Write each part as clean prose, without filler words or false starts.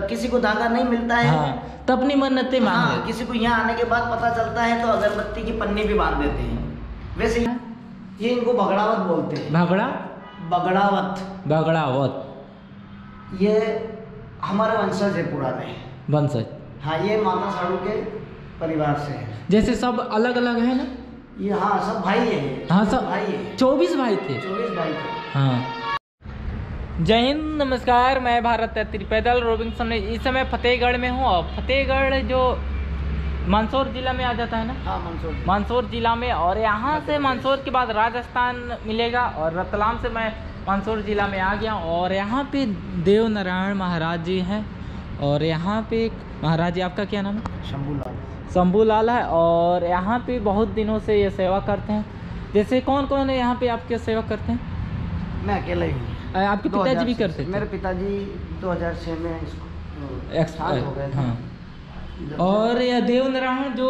किसी को धागा नहीं मिलता है तो अपनी मन्नतें मांग लेते। किसी को यहाँ आने के बाद पता चलता है तो अगरबत्ती की पन्नी भी बांध देते हैं। वैसे ये इनको बगड़ावत बोलते हैं। बगड़ावत ये हमारे वंशज है, पुराने वंशज। हाँ, ये माता साड़ू के परिवार से है। जैसे सब अलग अलग है ना ये? हाँ, सब भाई है। हाँ, सब भाई है। 24 भाई थे। 24 भाई थे। हाँ। जय हिंद, नमस्कार। मैं भारत त्रिपैदल रोबिंसन इस समय फतेहगढ़ में हूँ। और फतेहगढ़ जो मंदसौर जिला में आ जाता है ना? हाँ, मंदसौर जिला में। और यहाँ से मंदसौर के बाद राजस्थान मिलेगा और रतलाम से मैं मंदसौर जिला में आ गया। और यहाँ पे देव नारायण महाराज जी हैं। और यहाँ पे महाराज जी, आपका क्या नाम है? शंभू लाल है। और यहाँ पे बहुत दिनों से ये सेवा करते हैं। जैसे कौन कौन है यहाँ पे आपके सेवा करते हैं? मैं अकेला ही हूँ। आपके पिताजी भी करते थे? मेरे पिताजी 2006 में एक्सपायर हो गए थे। हाँ। और यह देव नारायण जो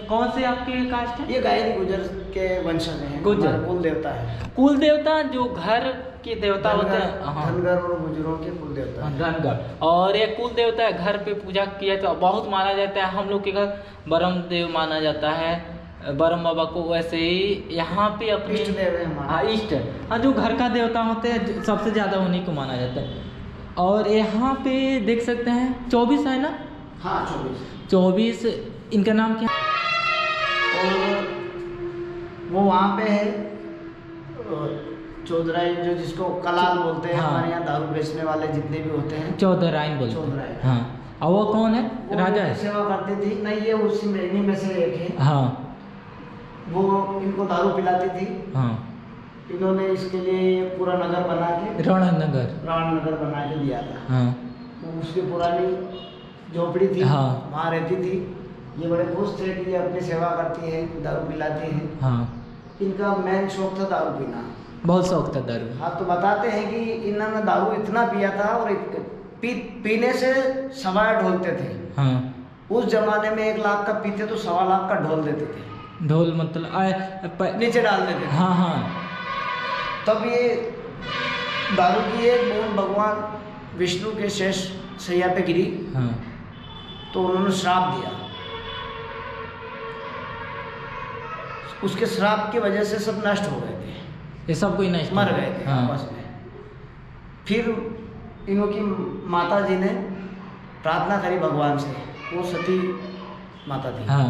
कौन से आपके कास्ट है? ये गायत्री गुजर के वंशज हैं। गुजर कुल देवता है। कुल देवता जो घर के देवता होते हैं। धनगर और गुजरों के कुल देवता है। धनगर। और ये कुल देवता है, घर पे पूजा किया तो बहुत माना जाता है। हम लोग के घर ब्रह्म देव माना जाता है, ब्रह्म बाबा को। वैसे ही यहाँ पे अपने इष्ट देव है हमारा। इष्ट। हाँ, जो घर का देवता होते हैं सबसे ज्यादा उन्हीं को माना जाता है। और यहाँ पे देख सकते हैं 24 है ना? हाँ, 24। इनका नाम क्या? और वो वहाँ पे है चौधराइन, जो जिसको कलाल बोलते हैं। हमारे यहाँ दारू बेचने वाले जितने भी होते हैं चौधराइन बोलते हैं। हाँ। और वो कौन है? राजा है। सेवा करती थी। नहीं, ये उसी में इन्हीं में से एक है। हाँ। वो इनको दारू पिलाती थी। हाँ। इन्होंने इसके लिए पूरा नगर बना के राणनगर बना के दिया था। हाँ। उसकी पुरानी झोपड़ी थी। हाँ। वहाँ रहती थी। ये बड़े खुश थे कि ये अपनी सेवा करती है, दारू पिलाती है। हाँ। इनका मेन शौक था दारू पीना। बहुत शौक था दारू। हाँ, तो बताते हैं कि इन्होंने दारू इतना पिया था और पीने से सवाया ढोलते थे। हाँ। उस जमाने में 1 लाख का पीते तो 1.25 लाख का ढोल देते थे। ढोल मतलब नीचे डाल देते थे। हाँ हाँ। तब ये दारू की एक बूंद भगवान विष्णु के शेष सैया पे गिरी। हाँ। तो उन्होंने श्राप दिया। उसके श्राप की वजह से सब नष्ट हो गए थे। ये सब कोई नष्ट मर गए थे आपस में। फिर इन्हों की माता जी ने प्रार्थना करी भगवान से। वो सती माता थी। हाँ।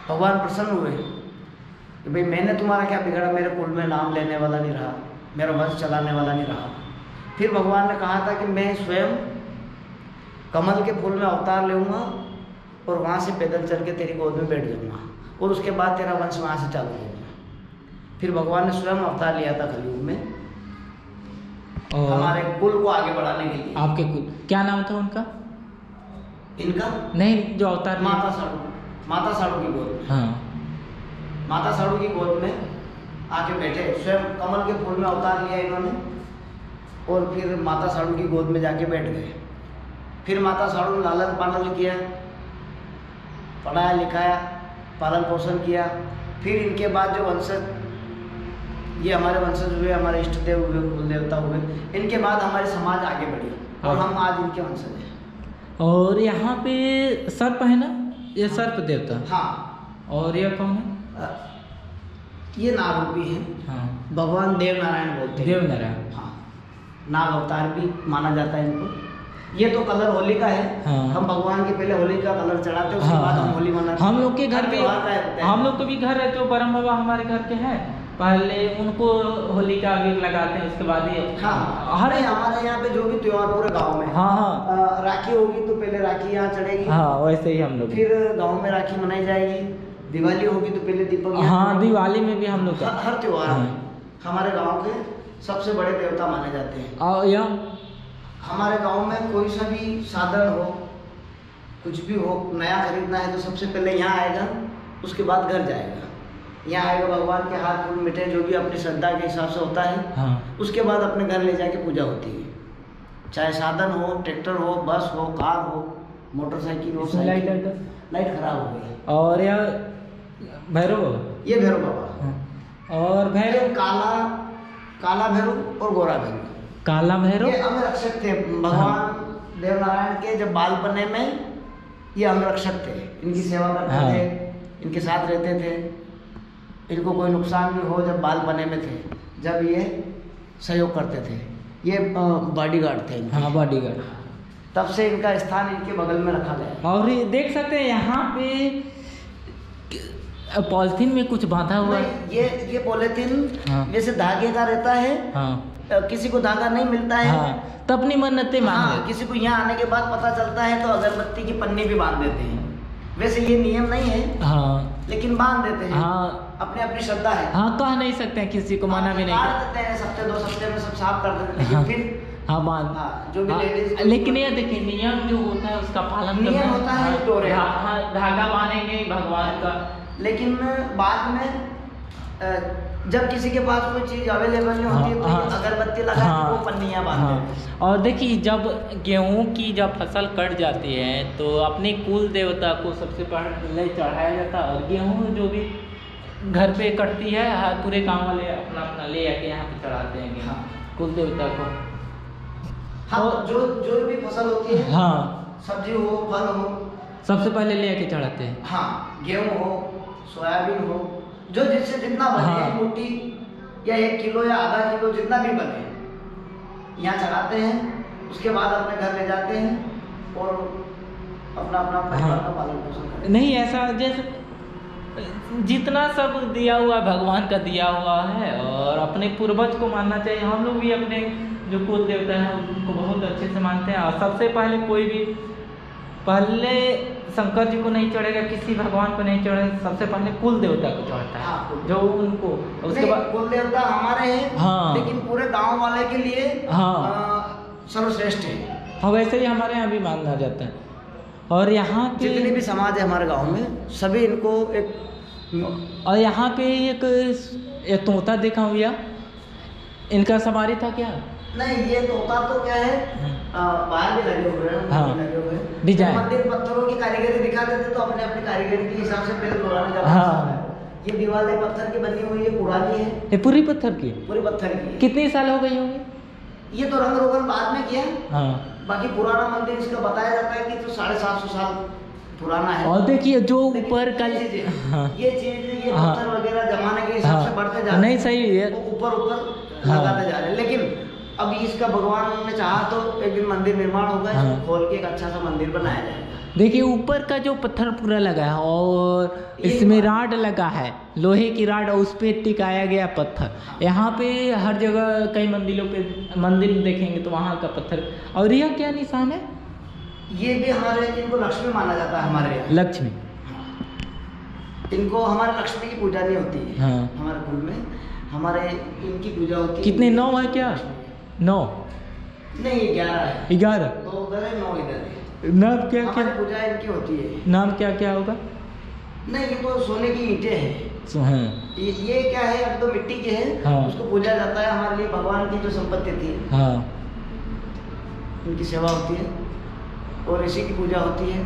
भगवान प्रसन्न हुए कि भाई मैंने तुम्हारा क्या बिगाड़ा, मेरे कुल में नाम लेने वाला नहीं रहा, मेरा वंश चलाने वाला नहीं रहा। फिर भगवान ने कहा था कि मैं स्वयं कमल के फूल में अवतार लूँगा और वहाँ से पैदल चल के तेरी गोद में बैठ जाऊँगा और उसके बाद तेरा वंश वहाँ से चालू होगा। फिर भगवान ने स्वयं अवतार लिया था कलयुग में और हमारे कुल को आगे बढ़ाने के लिए। आपके कुल क्या नाम था उनका? इनका नहीं, जो अवतार माता साड़ू की गोद में। हाँ। माता साड़ू की गोद में आके बैठे, स्वयं कमल के फूल में अवतार लिया इन्होंने और फिर माता साड़ू की गोद में जाके बैठ गए। फिर माता साड़ू ने लालन पालन किया, पढ़ाया लिखाया, पालन पोषण किया। फिर इनके बाद जो वंशज, ये हमारे वंशज हुए, हमारे इष्ट देव हुए, कुल देवता हुए। इनके बाद हमारे समाज आगे बढ़ी और हम आज इनके वंशज हैं। और यहाँ पे सर्प है ना? ये सर्प देवता। हाँ। और ये कौन है? ये नागरूपी है। हाँ। भगवान देव नारायण बोलते हैं। देव नारायण। हाँ, नाग अवतार भी माना जाता है इनको। ये तो कलर होली का है। हाँ। हम भगवान के पहले होली का कलर चढ़ाते हैं, उसके बाद हम होली मनाते हैं। हम लोग के घर भी, हम लोग को भी घर है जो ब्रह्म बाबा हमारे घर के हैं, पहले उनको होली का अबीर लगाते हैं, उसके बाद ही। हाँ, हमारे यहाँ पे जो भी त्योहार पूरे गांव में। हाँ हाँ। राखी होगी तो पहले राखी यहाँ चढ़ेगी। हाँ, वैसे ही हम लोग। फिर गांव में राखी मनाई जाएगी। दिवाली होगी तो पहले दीपक। हाँ, दिवाली में भी हम लोग का हर त्योहार हमारे गाँव के सबसे बड़े देवता माने जाते हैं। और यह हमारे गांव में कोई सा भी साधन हो, कुछ भी हो, नया खरीदना है तो सबसे पहले यहाँ आएगा, उसके बाद घर जाएगा। यहाँ आएगा, भगवान के हाथ फूल मिठाई जो भी अपनी श्रद्धा के हिसाब से होता है। हाँ। उसके बाद अपने घर ले जाके पूजा होती है। चाहे साधन हो, ट्रैक्टर हो, बस हो, कार हो, मोटरसाइकिल हो। लाइट खराब हो गई। और यह भैरव बाबा, ये भैरव बाबा। और भैरव काला भैरव और गोरा भैरव। काला भैरव ये अंगरक्षक थे भगवान देवनारायण के। जब बालपने में ये अंगरक्षक थे, इनकी सेवा करते हाँ। थे, इनके साथ रहते थे, इनको कोई नुकसान भी हो जब बालपने में थे, जब ये सहयोग करते थे। ये बॉडीगार्ड थे इनके। हाँ बॉडीगार्ड। तब से इनका स्थान इनके बगल में रखा गया। और ये देख सकते हैं यहाँ पे पॉलिथीन में कुछ बांधा हुआ है। नहीं, ये पॉलिथीन हाँ। जैसे धागे का रहता है। हाँ किसी को धागा नहीं मिलता है। हाँ, तो अपनी मन्नतें मांग हाँ, लेते। किसी को यहाँ आने के बाद पता चलता है तो अगरबत्ती की पन्नी भी बांध देते हैं। वैसे ये नियम नहीं है, हाँ लेकिन बांध देते हैं। हाँ अपनी अपनी श्रद्धा है। हाँ, कह नहीं सकते हैं, किसी को मना भी नहीं काट कर। देते हैं, सप्ते 2 सप्ते में सब साफ कर देते हैं। हाँ। लेकिन फिर हाँ बांध। हाँ, जो भी हाँ, लेडीज लेकिन ये देखिए नियम जो होता है उसका पालन नियम करना होता है, हाँ, डोरे। हाँ, धागा बांधेंगे भगवान का। लेकिन बाद में जब किसी के पास कोई चीज अवेलेबल नहीं होती है तो हाँ, ये अगरबत्ती लगा हाँ, के वो पन्नियाँ बांध देते हैं। और देखिए जब गेहूं की जब फसल कट जाती है तो अपने कुल देवता को सबसे पहले चढ़ाया जाता है। और गेहूं जो भी घर पे कटती है पूरे गांव वाले अपना अपना ले आके यहाँ पे चढ़ाते हैं गेहूं, कुल देवता को। हाँ, जो भी फसल होती है, हाँ, सब्जी हो, फल हो, सबसे पहले ले आके चढ़ाते हैं। हाँ, गेहूं हो, सोयाबीन हो, जो जिससे जितना बने, हाँ। 1 मुट्ठी या 1 किलो या आधा किलो जितना भी बने यहाँ चढ़ाते हैं। उसके बाद अपने घर ले जाते हैं और अपना अपना परिवार का पालन पोषण करते हैं। नहीं ऐसा जैसे जितना सब दिया हुआ है भगवान का दिया हुआ है और अपने पूर्वज को मानना चाहिए। हम लोग भी अपने जो कुल देवता है उनको बहुत अच्छे से मानते हैं। और सबसे पहले कोई भी पहले शंकर जी को नहीं चढ़ेगा, किसी भगवान को नहीं चढ़ेगा, सबसे पहले कुल देवता को चढ़ता है। हाँ, जो उनको उसके बाद कुल देवता हमारे हैं। हाँ। लेकिन पूरे गांव वाले के लिए हाँ। सर्वश्रेष्ठ है। हाँ वैसे ही हमारे यहाँ भी माना जाता है। और यहाँ पे जितने भी समाज है हमारे गांव में सभी इनको एक। और यहाँ पे एक तोता देखा हुआ, इनका सवारी था क्या? नहीं, ये तोता तो क्या है, बाहर भी लगे हुए हैं। हाँ। लगे हुए हैं डिजाइन। मंदिर पत्थरों की कारीगरी दिखाते थे तो अपने अपने कारीगरी के हिसाब से पहले पुराने जमाने हाँ। ये दीवारें पत्थर की बनी हुई है, पुरानी है, ये पूरी पत्थर की? पूरी पत्थर की है। कितनी साल हो गई होगी? ये तो रंग रोगन बाद में किया। हाँ। बाकी पुराना मंदिर इसका बताया जाता है कि तो 750 साल पुराना है। और देखिए जो लेकिन ऊपर का ये चीजें, हाँ। ये चीज ये हाँ। पत्थर वगैरह जमाने के हिसाब हाँ। से बढ़ते जा रहे हैं। नहीं सही है। वो ऊपर ऊपर हाँ। लगाते जा रहे हैं। लेकिन अब इसका भगवान ने चाहा तो एक दिन मंदिर निर्माण होगा, इसको हाँ। खोल के एक अच्छा सा मंदिर बनाया जाएगा। देखिए ऊपर का जो पत्थर पूरा लगा है और इसमें राड लगा है, लोहे की राड, और उस पे टिकाया गया पत्थर। यहाँ पे हर जगह कई मंदिरों पे मंदिर देखेंगे तो वहाँ का पत्थर। और यह क्या निशान है? ये भी हमारे, इनको लक्ष्मी माना जाता है हमारे यहाँ। लक्ष्मी। इनको हमारे लक्ष्मी की पूजा नहीं होती है। हाँ। हमारे कुल में हमारे इनकी पूजा होती है। कितने 9 है क्या? 9 नहीं, 11 है। 11 2 उधर है, 9 इधर है। नाम क्या हमारी क्या? पूजा इनकी होती है। नाम क्या क्या होगा? नहीं, ये तो सोने की ईंटें हैं। हाँ। ये क्या है, अब तो मिट्टी के हैं। हाँ। उसको पूजा जाता है। हमारे लिए भगवान की जो संपत्ति थी हाँ। उनकी सेवा होती है और इसी की पूजा होती है।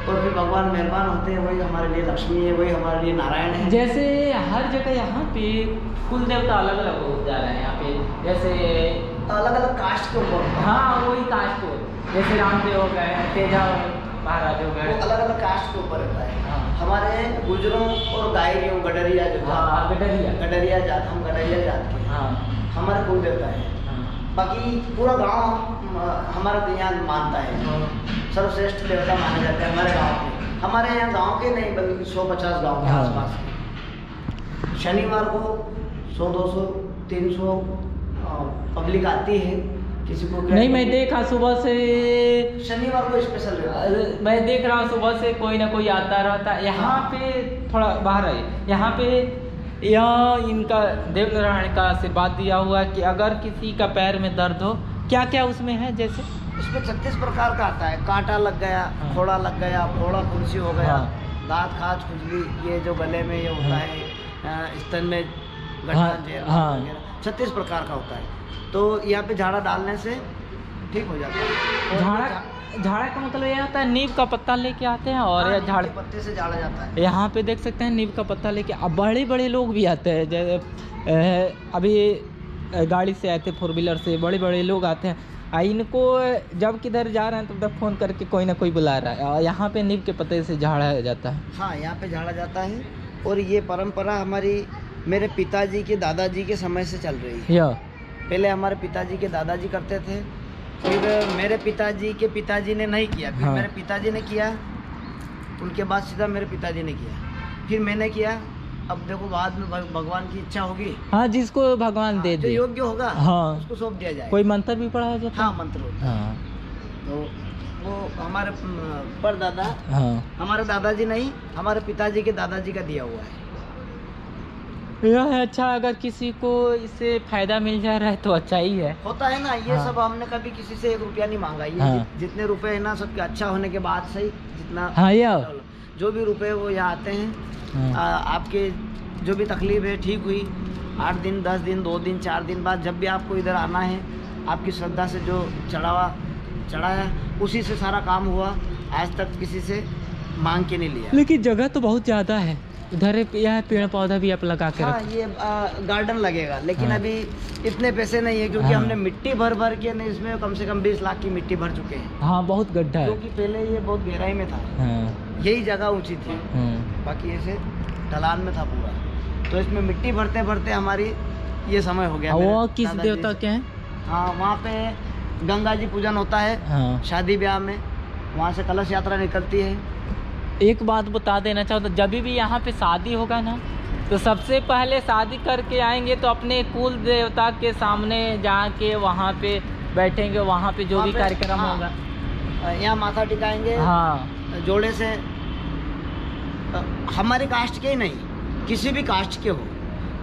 और फिर भगवान मेहरबान होते हैं, वही हमारे लिए लक्ष्मी है, वही हमारे लिए नारायण है। जैसे हर जगह यहाँ पे कुल देवता अलग अलग हो जा रहे हैं यहाँ पे, जैसे अलग अलग कास्ट के ऊपर। हाँ वही कास्ट हो, जैसे रामदेव हो गए, तेजा महाराज हो वो गए। अलग अलग कास्ट के ऊपर रहता है। हाँ। हमारे गुजरों और गायरियों, गडरिया जो हाँ गडरिया। गडरिया जात, हम गडरिया जात के हैं। हाँ। हमारे कुल देवता है। हाँ। बाकी पूरा गांव हमारा यहाँ मानता है, सर्वश्रेष्ठ देवता माने जाते हैं हमारे गांव के। हमारे यहाँ गांव के नहीं बल्कि 150 गांव के हाँ। आसपास के। शनिवार को 100, 200, 300 पब्लिक आती है। किसी को नहीं मैं देखा सुबह से, शनिवार को स्पेशल रहता है। मैं देख रहा हूँ सुबह से कोई ना कोई आता रहता है। यहाँ पे थोड़ा बाहर है, यहाँ पे यह इनका देव नारायण का आशीर्वाद दिया हुआ है कि अगर किसी का पैर में दर्द हो, क्या क्या उसमें है जैसे इसमें 36 प्रकार का आता है। कांटा लग गया, हाँ। फोड़ा लग गया, फोड़ा फुंसी हो गया, हाँ। दांत खाज खुजली, ये जो गले में ये होता हाँ। है, स्तन में हाँ, गठन, हाँ। वगैरह 36 प्रकार का होता है। तो यहाँ पे झाड़ा डालने से ठीक हो जाता है। और झाड़ा का मतलब यह होता है नीम का पत्ता लेके आते हैं और हाँ, यह नीम झाड़ के पत्ते से झाड़ा जाता है। यहाँ पे देख सकते हैं नीम का पत्ता लेके। अब बड़े बड़े लोग भी आते हैं, जैसे अभी गाड़ी से आए थे, 4 व्हीलर से, बड़े बड़े लोग आते हैं। इनको जब किधर जा रहे हैं तो तब फ़ोन करके कोई ना कोई बुला रहा है, और यहाँ पे नीम के पत्ते से झाड़ा जाता है। हाँ, यहाँ पे झाड़ा जाता है, और ये परंपरा हमारी मेरे पिताजी के दादाजी के समय से चल रही है। पहले हमारे पिताजी के दादाजी करते थे, फिर मेरे पिताजी के पिताजी ने नहीं किया, फिर मेरे पिताजी ने किया, उनके बाद सीधा मेरे पिताजी ने किया, फिर मैंने किया। अब देखो बाद में भगवान की इच्छा होगी, हाँ, जिसको भगवान दे जो दे, योग्य होगा, हाँ, उसको सौंप दिया जाए। कोई मंत्र भी पढ़ाया जाता है? हाँ, मंत्र होता है। हाँ, तो वो हमारे परदादा, हाँ, हमारे दादाजी नहीं, हमारे पिताजी के दादाजी का दिया हुआ है। यह है अच्छा। अगर किसी को इससे फायदा मिल जा रहा है तो अच्छा ही है। होता है ना, ये हाँ। सब हमने कभी किसी से 1 रुपया नहीं मांगा। ये हाँ। जितने रुपए है ना, सबके अच्छा होने के बाद सही, जितना हाँ, यह जो भी रुपए वो यहाँ आते हैं। हाँ। आपके जो भी तकलीफ है ठीक हुई, 8 दिन 10 दिन 2 दिन 4 दिन बाद जब भी आपको इधर आना है, आपकी श्रद्धा से जो चढ़ाया उसी से सारा काम हुआ। आज तक किसी से मांग के नहीं लिया। लेकिन जगह तो बहुत ज़्यादा है उधर, यह पेड़ पौधा भी आप लगा के हाँ, रखें। ये गार्डन लगेगा, लेकिन हाँ। अभी इतने पैसे नहीं है, क्योंकि हाँ। हमने मिट्टी भर के नहीं, इसमें कम से कम 20 लाख की मिट्टी भर चुके हैं। हाँ, बहुत गड्ढा है। क्योंकि पहले ये बहुत गहराई में था, हाँ, यही जगह ऊंची थी, बाकी ऐसे ढलान में था पूरा। तो इसमें मिट्टी भरते भरते हमारी ये समय हो गया। वो मेरे किस दादाजी देवता से। के हैं? हाँ, वहाँ पे गंगा जी पूजन होता है। हाँ। शादी ब्याह में वहाँ से कलश यात्रा निकलती है। एक बात बता देना चाहता, जब भी यहाँ पे शादी होगा ना, तो सबसे पहले शादी करके आएंगे तो अपने कुल देवता के सामने जाके वहाँ पे बैठेंगे, वहाँ पे जो वहाँ भी पे, कार्यक्रम हाँ, होगा, यहाँ माथा टिकाएंगे। हाँ, जोड़े से हमारे कास्ट के ही नहीं, किसी भी कास्ट के हो,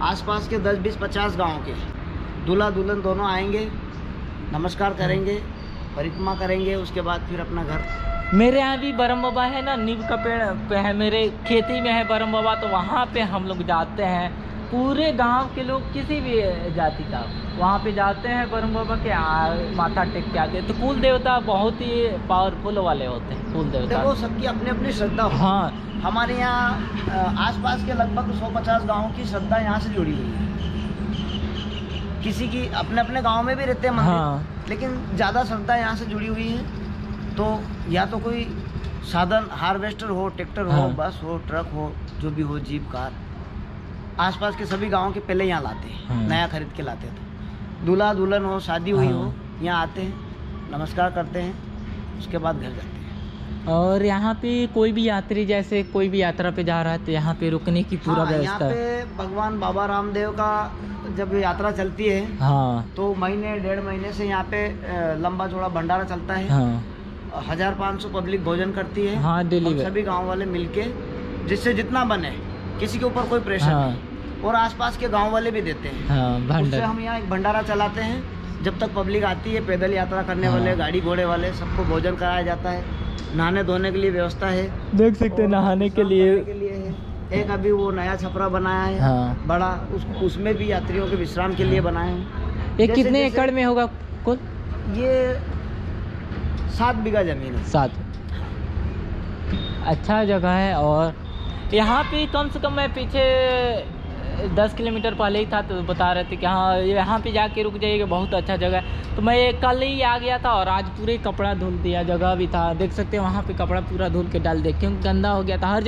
आसपास के 10 20 50 गांव के दूल्हा दुल्हन दोनों आएंगे, नमस्कार करेंगे, परिक्रमा करेंगे, उसके बाद फिर अपना घर। मेरे यहाँ भी बरम बाबा है ना, नीम का पेड़ पे है, मेरे खेती में है बरम बाबा, तो वहाँ पे हम लोग जाते हैं। पूरे गांव के लोग, किसी भी जाति का, वहाँ पे जाते हैं बरम बाबा के माथा टेक के आते हैं। तो कुल देवता बहुत ही पावरफुल वाले होते हैं, कुल देवता। देखो, सबकी अपनी अपनी श्रद्धा होती है। हाँ, हमारे यहाँ आसपास के लगभग 150 गाँव की श्रद्धा यहाँ से जुड़ी हुई है। किसी की अपने अपने गांव में भी रहते हैं मंदिर, हाँ। लेकिन ज़्यादा श्रद्धा यहाँ से जुड़ी हुई है। तो या तो कोई साधन, हार्वेस्टर हो, ट्रैक्टर हो, हाँ। बस हो, ट्रक हो, जो भी हो, जीप कार, आसपास के सभी गांव के पहले यहाँ लाते हैं। हाँ। नया खरीद के लाते थे। दूल्हा दुल्हन हो, शादी हुई हो, यहाँ आते हैं, नमस्कार करते हैं, उसके बाद घर जाते हैं। और यहाँ पे कोई भी यात्री, जैसे कोई भी यात्रा पे जा रहा है, तो यहाँ पे रुकने की पूरा हाँ, यहाँ व्यवस्था है। पे भगवान बाबा रामदेव का जब यात्रा चलती है, हाँ, तो महीने 1.5 महीने से यहाँ पे लंबा चौड़ा भंडारा चलता है। हाँ, 1500 पब्लिक भोजन करती है। हाँ, डेली हम सभी गांव वाले मिलके, जिससे जितना बने, किसी के ऊपर कोई प्रेशर हाँ। नहीं, और आसपास के गांव वाले भी देते हैं। हाँ, उससे भंडारा। हम यहाँ एक भंडारा चलाते हैं। जब तक पब्लिक आती है, पैदल यात्रा करने वाले, गाड़ी घोड़े वाले, सबको भोजन कराया जाता है। नहाने धोने के लिए व्यवस्था है, देख सकते हैं, नहाने के लिए है। एक अभी वो नया छपरा बनाया है, हाँ। बड़ा, उसमें भी यात्रियों के विश्राम के लिए बनाए हैं। ये जैसे- कितने जैसे- एकड़ में होगा कुल? ये 7 बीघा जमीन है। 7। अच्छा जगह है। और यहाँ पे कम से कम, मैं पीछे 10 किलोमीटर पहले ही था, तो बता रहे थे कि हाँ, यहाँ पे जाके रुक जाइएगा, बहुत अच्छा जगह है। तो मैं कल ही आ गया था, और आज पूरे कपड़ा धुल दिया। जगह भी था, देख सकते हैं, वहाँ पे कपड़ा पूरा धुल के डाल दे, क्योंकि गंदा हो गया था। हर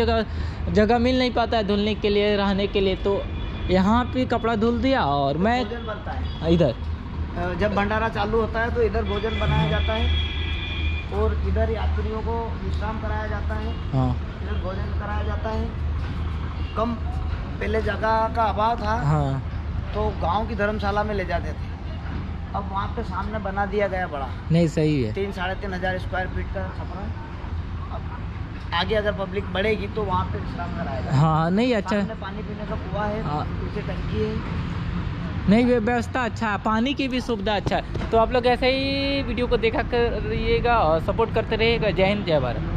जगह मिल नहीं पाता है धुलने के लिए, रहने के लिए, तो यहाँ पे कपड़ा धुल दिया। और मैं भोजन बनता है इधर, जब भंडारा चालू होता है तो इधर भोजन बनाया जाता है, और इधर यात्रियों को विश्राम कराया जाता है। हाँ, इधर भोजन कराया जाता है। कम पहले जगह का अभाव था, हाँ, तो गांव की धर्मशाला में ले जाते थे। अब वहाँ पे सामने बना दिया गया बड़ा, नहीं सही है। 3-3.5 हज़ार स्क्वायर फीट का छपरा है। अब आगे अगर पब्लिक बढ़ेगी तो वहाँ पे विश्राम कराया जाएगा। हाँ, नहीं अच्छा, सामने पानी पीने का कुआं है, हाँ। पीछे टंकी है। नहीं, व्यवस्था अच्छा है, पानी की भी सुविधा अच्छा है। तो आप लोग ऐसे ही वीडियो को देखा करिएगा और सपोर्ट करते रहिएगा। जय हिंद, जय भारत।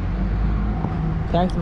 थैंक्स।